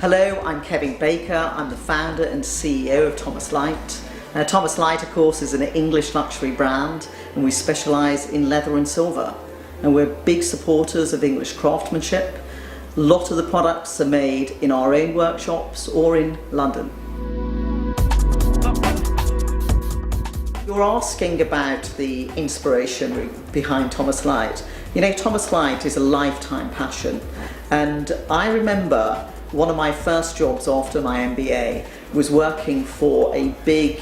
Hello, I'm Kevin Baker. I'm the founder and CEO of Thomas Light. Thomas Light, of course, is an English luxury brand, and we specialise in leather and silver. And we're big supporters of English craftsmanship. A lot of the products are made in our own workshops or in London. You're asking about the inspiration behind Thomas Light. You know, Thomas Light is a lifetime passion, and I remember one of my first jobs after my MBA was working for a big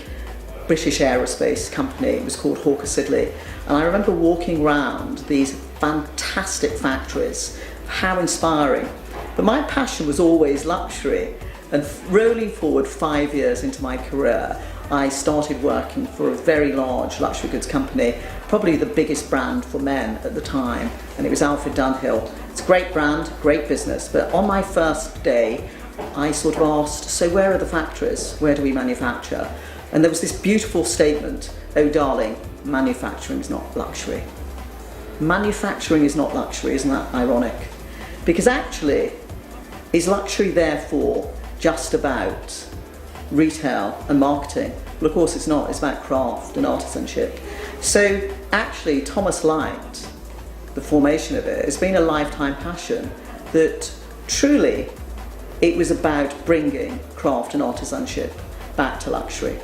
British aerospace company. It was called Hawker Siddeley, and I remember walking around these fantastic factories. How inspiring. But my passion was always luxury, and rolling forward 5 years into my career, I started working for a very large luxury goods company, probably the biggest brand for men at the time, and it was Alfred Dunhill. It's a great brand, great business, but on my first day, I sort of asked, so where are the factories? Where do we manufacture? And there was this beautiful statement, oh darling, manufacturing is not luxury. Manufacturing is not luxury, isn't that ironic? Because actually, is luxury therefore just about retail and marketing? Well, of course it's not. It's about craft and artisanship. So actually, Thomas Light, the formation of it, has been a lifetime passion that truly it was about bringing craft and artisanship back to luxury.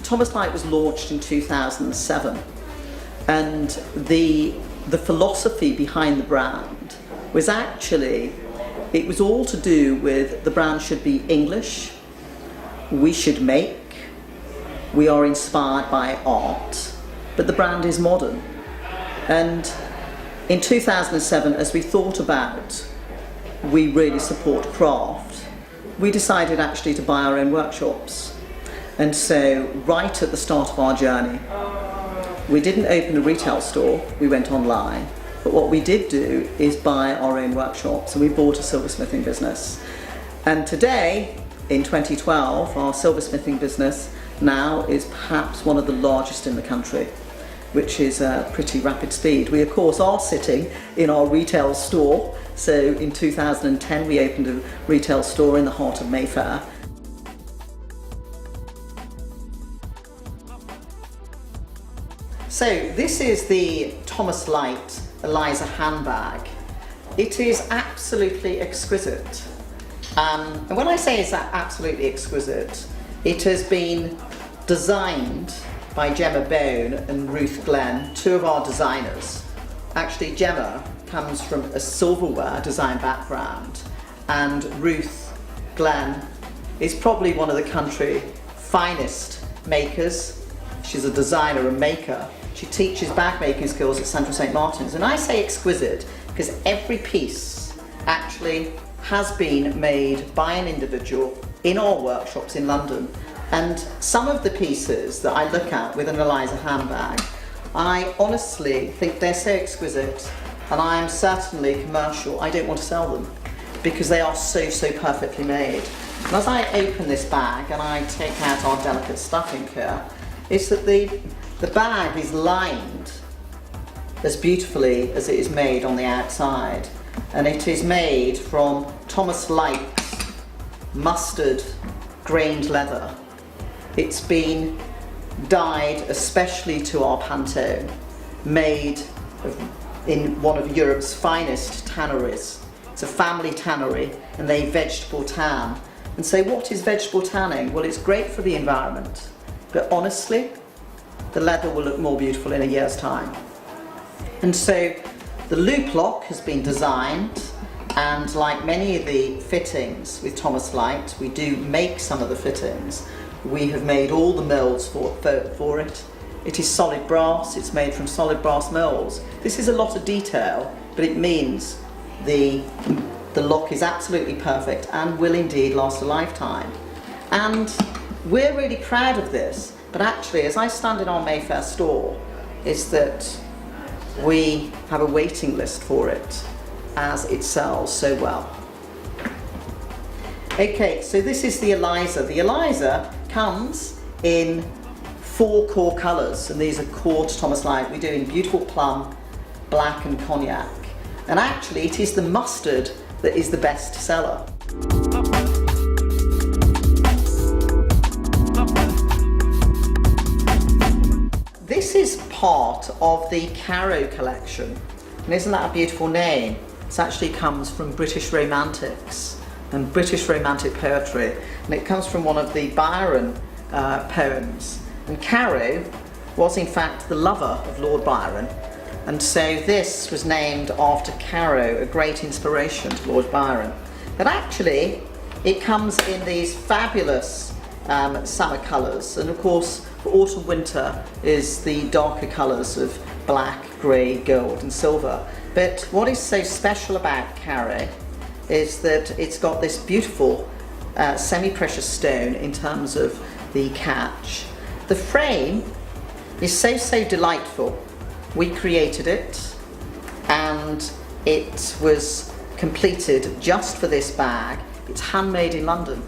Thomas Light was launched in 2007, and the philosophy behind the brand was actually, it was all to do with the brand should be English, we should make, we are inspired by art, but the brand is modern. And in 2007, as we thought about, we really support craft, we decided actually to buy our own workshops. And so right at the start of our journey, we didn't open a retail store, we went online. But what we did do is buy our own workshops, and we bought a silversmithing business. And today, in 2012, our silversmithing business now is perhaps one of the largest in the country, which is a pretty rapid speed. We, of course, are sitting in our retail store. So in 2010, we opened a retail store in the heart of Mayfair. So this is the Thomas Light Eliza handbag. It is absolutely exquisite. And when I say it's absolutely exquisite, it has been designed by Gemma Bone and Ruth Glenn, two of our designers. Actually, Gemma comes from a silverware design background, and Ruth Glenn is probably one of the country's finest makers. She's a designer and maker. She teaches bag making skills at Central St Martin's, and I say exquisite because every piece actually has been made by an individual in our workshops in London. And some of the pieces that I look at with an Eliza handbag, I honestly think they're so exquisite, and I am certainly commercial. I don't want to sell them because they are so perfectly made. And as I open this bag and I take out our delicate stuffing here, it's that the bag is lined as beautifully as it is made on the outside, and it is made from Thomas Light's mustard grained leather. It's been dyed especially to our Pantone, made in one of Europe's finest tanneries. It's a family tannery, and they vegetable tan. And so what is vegetable tanning? Well, it's great for the environment, but honestly, the leather will look more beautiful in a year's time. And so the loop lock has been designed, and like many of the fittings with Thomas Light, we do make some of the fittings. We have made all the mills for it. It is solid brass, it's made from solid brass mills. This is a lot of detail, but it means the lock is absolutely perfect and will indeed last a lifetime. And we're really proud of this. But actually, as I stand in our Mayfair store, is that we have a waiting list for it as it sells so well. Okay, so this is the Eliza. The Eliza comes in 4 core colours, and these are core to Thomas Light. We do in beautiful plum, black and cognac. And actually it is the mustard that is the best seller. This is part of the Caro collection, and isn't that a beautiful name? It actually comes from British Romantics and British Romantic poetry, and it comes from one of the Byron poems. And Caro was in fact the lover of Lord Byron, and so this was named after Caro, a great inspiration to Lord Byron. But actually it comes in these fabulous summer colours, and of course for autumn winter is the darker colours of black, grey, gold and silver. But what is so special about Caro is that it's got this beautiful semi-precious stone in terms of the catch. The frame is so delightful. We created it and it was completed just for this bag. It's handmade in London.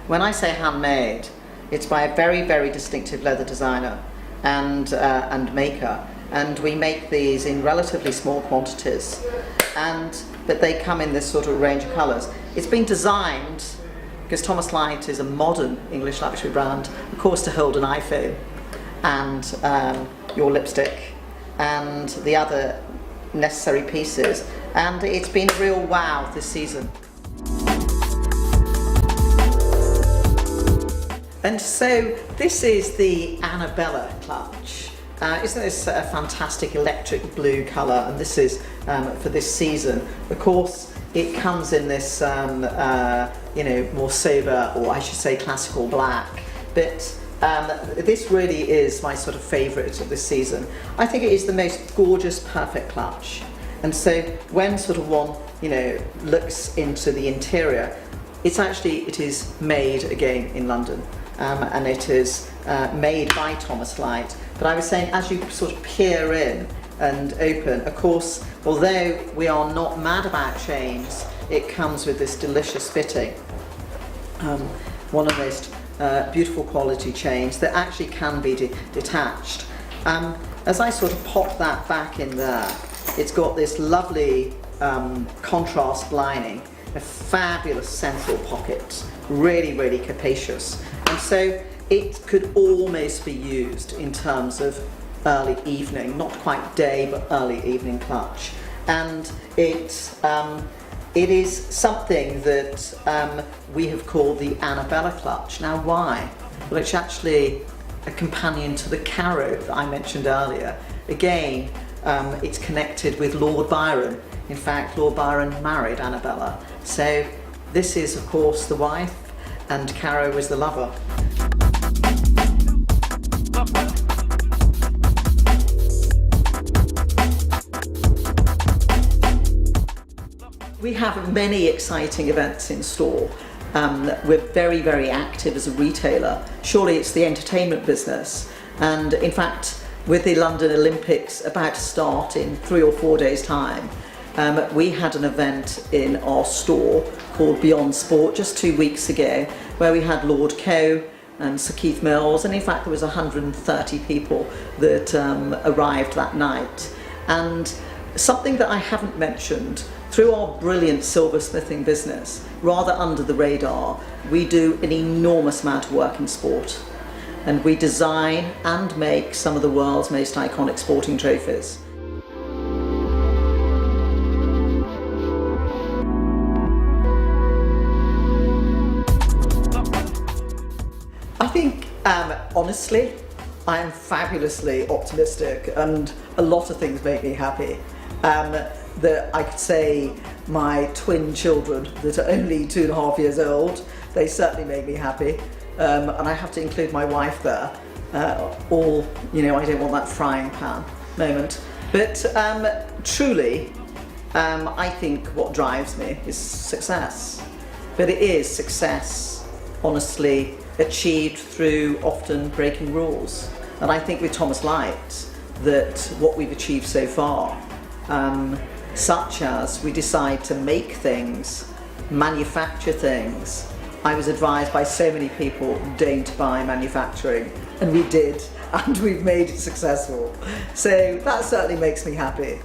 When I say handmade, it's by a very distinctive leather designer and maker, and we make these in relatively small quantities, but they come in this sort of range of colours. It's been designed because Thomas Light is a modern English luxury brand, of course, to hold an iPhone and your lipstick and the other necessary pieces, and it's been a real wow this season. And so this is the Annabella clutch. Isn't this a fantastic electric blue colour? And this is for this season. Of course, it comes in this more sober, or I should say classical black, but this really is my sort of favourite of this season. I think it is the most gorgeous, perfect clutch. And so when sort of one, looks into the interior, it is made again in London. And it is made by Thomas Light. But I was saying, as you sort of peer in and open, of course, although we are not mad about chains, it comes with this delicious fitting. One of the most beautiful quality chains that actually can be detached. As I sort of pop that back in there, it's got this lovely contrast lining, a fabulous central pocket, really capacious. And so it could almost be used in terms of early evening, not quite day, but early evening clutch. And it is something that we have called the Annabella clutch. Now why? Well, it's actually a companion to the Caro that I mentioned earlier. Again, it's connected with Lord Byron. In fact, Lord Byron married Annabella. So this is, of course, the wife, and Caro was the lover. We have many exciting events in store. We're very active as a retailer. Surely it's the entertainment business. And in fact, with the London Olympics about to start in 3 or 4 days' time, we had an event in our store called Beyond Sport just 2 weeks ago, where we had Lord Coe and Sir Keith Mills, and in fact there was 130 people that arrived that night. And something that I haven't mentioned, through our brilliant silversmithing business, rather under the radar, we do an enormous amount of work in sport, and we design and make some of the world's most iconic sporting trophies. I think, honestly, I am fabulously optimistic, and a lot of things make me happy. That I could say my twin children that are only 2.5 years old, they certainly make me happy. And I have to include my wife there. I don't want that frying pan moment. But truly, I think what drives me is success. But it is success, honestly, achieved through often breaking rules. And I think with Thomas Light that what we've achieved so far, such as we decide to make things, manufacture things. I was advised by so many people, don't buy manufacturing, and we did, and we've made it successful. So that certainly makes me happy.